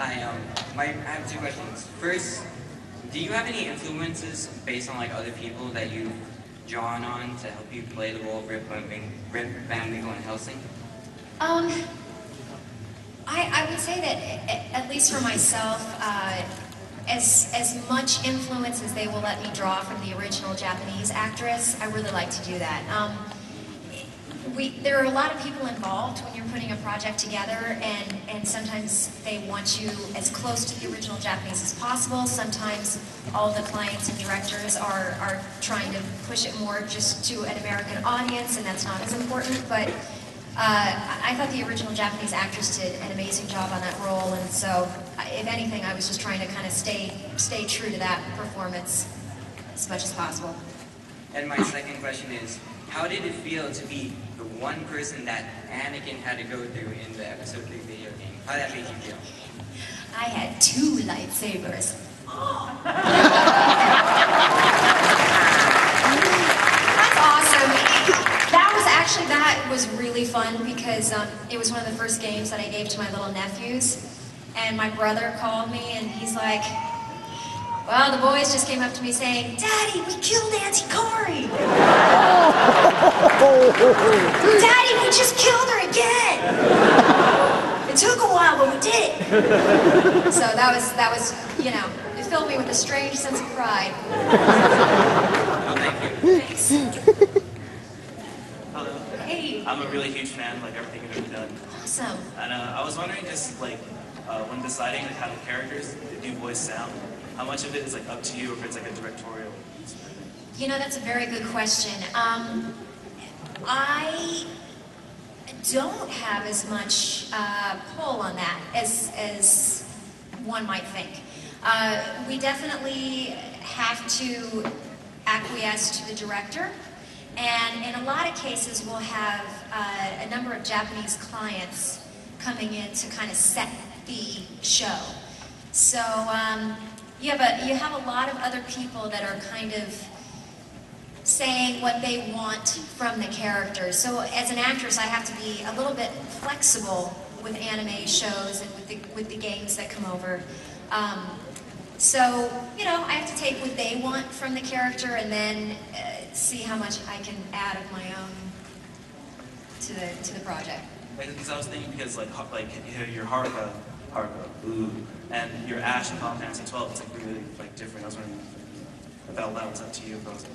Hi, I have two questions. First, do you have any influences based on like other people that you've drawn on to help you play the role of Rip Van Winkle in Helsing? I would say that, at least for myself, as much influence as they will let me draw from the original Japanese actress, I really like to do that. There are a lot of people involved when you're putting a project together, and sometimes they want you as close to the original Japanese as possible. Sometimes all the clients and directors are trying to push it more just to an American audience, and that's not as important. But I thought the original Japanese actress did an amazing job on that role, and so if anything, I was just trying to kind of stay true to that performance as much as possible. And my second question is, how did it feel to be the one person that Anakin had to go through in the episode 3 video game? How did that make you feel? I had 2 lightsabers. That's awesome. That was really fun because it was one of the first games that I gave to my little nephews. And my brother called me and he's like, well, the boys just came up to me saying, Daddy, we killed Auntie Kari! Daddy, we just killed her again! It took a while, but we did it! So that was, you know, it filled me with a strange sense of pride. Oh, thank you. Thanks. Hello. Hey. I'm a really huge fan, like everything you've ever done. Awesome. And I was wondering, just like, when deciding like how the characters do voice sound, how much of it is like up to you, or if it's like a directorial? You know, that's a very good question. I don't have as much pull on that as one might think. We definitely have to acquiesce to the director, and in a lot of cases we'll have a number of Japanese clients coming in to kind of set the show. So you have a lot of other people that are kind of saying what they want from the characters. So as an actress, I have to be a little bit flexible with anime shows and with the games that come over. So, you know, I have to take what they want from the character and then see how much I can add of my own to the project. Because I was thinking, because like your Haruka, ooh, and your Ash in Final Fantasy 12, it's like really like different. I was wondering if that was up to you. If that was,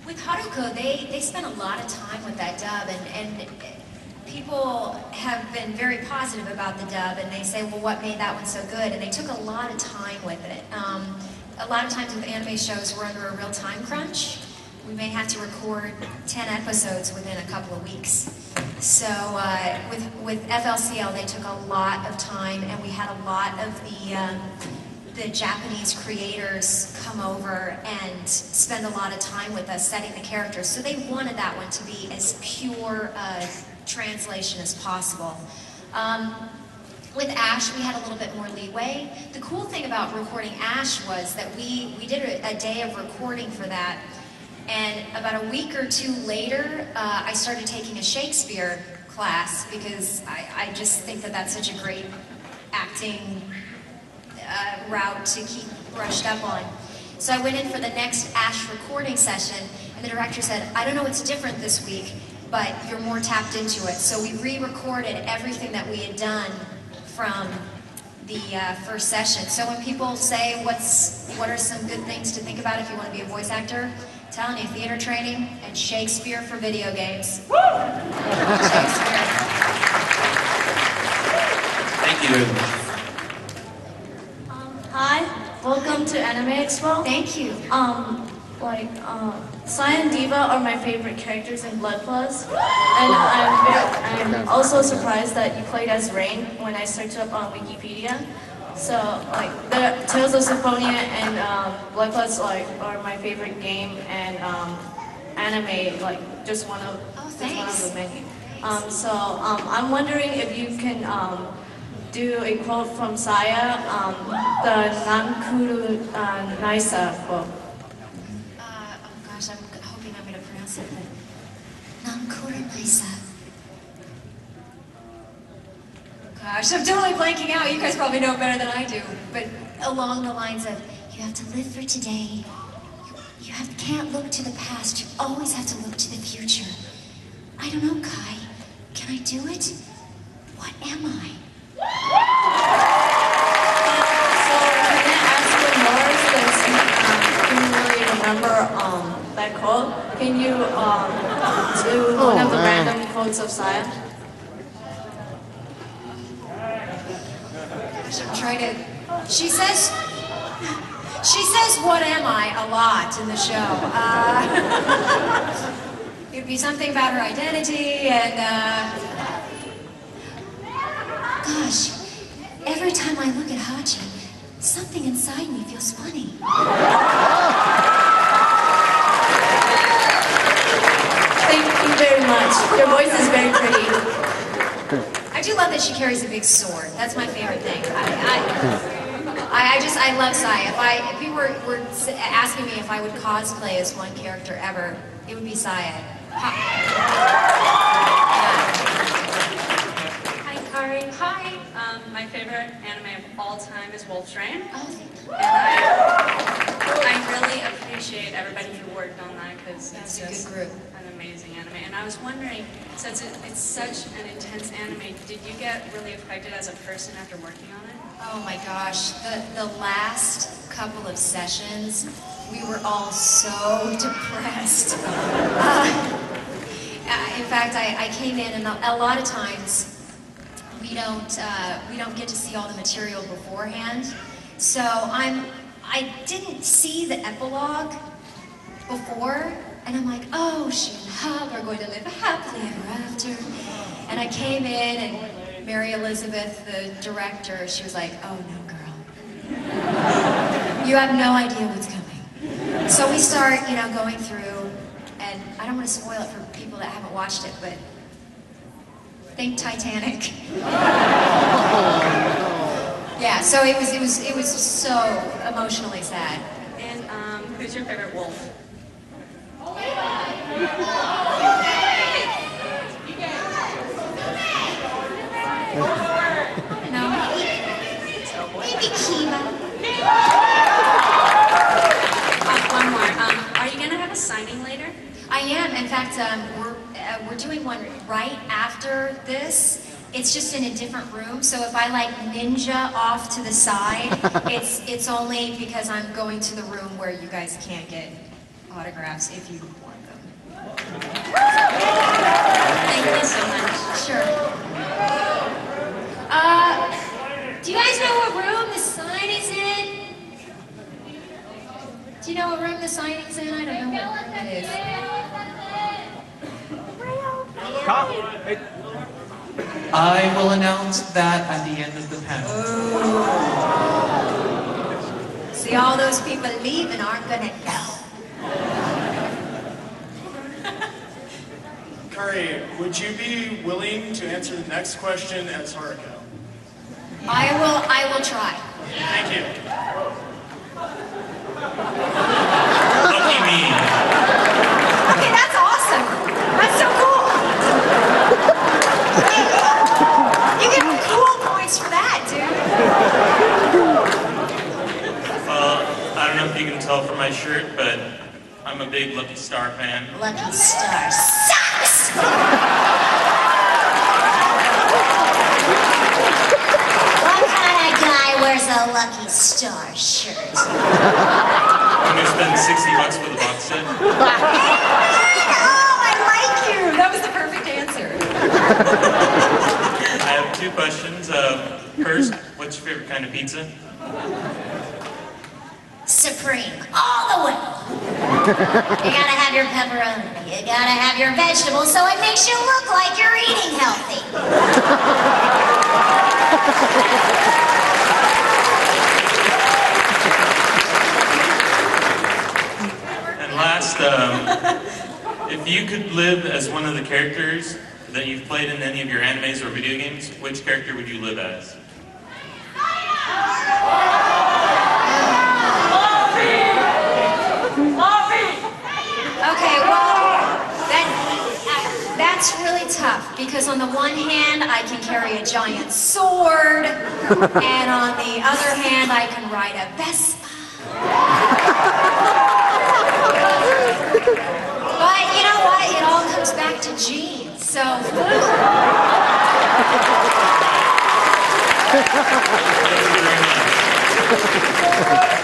with Haruka, they spent a lot of time with that dub, and people have been very positive about the dub, and they say, well, what made that one so good? And they took a lot of time with it. A lot of times with anime shows, we're under a real time crunch. We may have to record 10 episodes within a couple of weeks. So with FLCL, they took a lot of time, and we had a lot of the Japanese creators come over and spend a lot of time with us setting the characters. So they wanted that one to be as pure a translation as possible. With Ash, we had a little bit more leeway. The cool thing about recording Ash was that we did a day of recording for that. And about a week or 2 later, I started taking a Shakespeare class because I just think that that's such a great acting route to keep brushed up on. So I went in for the next Ash recording session, and the director said, I don't know what's different this week, but you're more tapped into it. So we re-recorded everything that we had done from the first session. So when people say, what are some good things to think about if you want to be a voice actor? I'm telling you, theater training and Shakespeare for video games. Woo! Shakespeare. Thank you very much. Hi, welcome to Anime Expo. Thank you. Saya and Diva are my favorite characters in Blood Plus, and I'm also surprised that you played as Rain when I searched up on Wikipedia. So, like, the Tales of Symphonia and Blood Plus are my favorite game, and anime, like, just one of the many. I'm wondering if you can do a quote from Saya, the Nankuru Naisa quote. Oh gosh, I'm hoping I'm going to pronounce it, but Nankuru Naisa. Gosh, I'm totally blanking out. You guys probably know better than I do. But along the lines of, you have to live for today. Can't look to the past. You always have to look to the future. I don't know, Kai. Can I do it? What am I? So can I ask you more since you couldn't really remember that quote? Can you do one of the random quotes of Saya? Gosh, I'm trying to... She says, what am I, a lot in the show. It'd be something about her identity and, gosh, every time I look at Hachi, something inside me feels funny. Thank you very much. Your voice is very pretty. I do love that she carries a big sword. That's my favorite thing. I love Saya. If people were asking me if I would cosplay as one character ever, it would be Saya. Hi, Kari. Hi. My favorite anime of all time is Wolf's Rain. Oh, thank you. And I really appreciate everybody who worked on that because it's That's a just good group. an amazing anime. And I was wondering, since it's such an intense anime, did you get really affected as a person after working on it? Oh my gosh, the last couple of sessions, we were all so depressed. In fact, I came in, and a lot of times we don't get to see all the material beforehand. So I didn't see the epilogue before, and I'm like, oh, she and Hub are going to live happily ever after. And I came in, and Mary Elizabeth, the director, she was like, oh no, girl. You have no idea what's coming. So we start, going through, and I don't want to spoil it for people that haven't watched it, but think Titanic. Yeah, so it was so emotionally sad. And who's your favorite wolf? No, maybe Kiva. One more. Are you gonna have a signing later? I am. In fact, we're doing one right after this. It's just in a different room. So if I like ninja off to the side, it's only because I'm going to the room where you guys can't get autographs if you want them. Thank you so much. Sure. Do you guys know what room the sign is in? Do you know what room the sign is in? I don't know what room it is. I will announce that at the end of the panel. Oh. See, all those people leaving aren't gonna know. Kari, would you be willing to answer the next question as Haruko? I will try. Thank you. Lucky me. Okay, that's awesome. That's so cool. You get cool points for that, dude. I don't know if you can tell from my shirt, but I'm a big Lucky Star fan. Lucky Star sucks. What kind of guy wears a Lucky Star shirt? I'm gonna spend $60 for the box set. Oh, I like you. That was the perfect answer. I have two questions. First, what's your favorite kind of pizza? Supreme, all the way. You gotta have your pepperoni. You gotta have your vegetables so it makes you look like you're eating healthy. And last, if you could live as one of the characters that you've played in any of your animes or video games, which character would you live as? Okay, well, That's really tough because on the one hand, I can carry a giant sword, and on the other hand, I can ride a Vespa. But you know what? It all comes back to genes. So.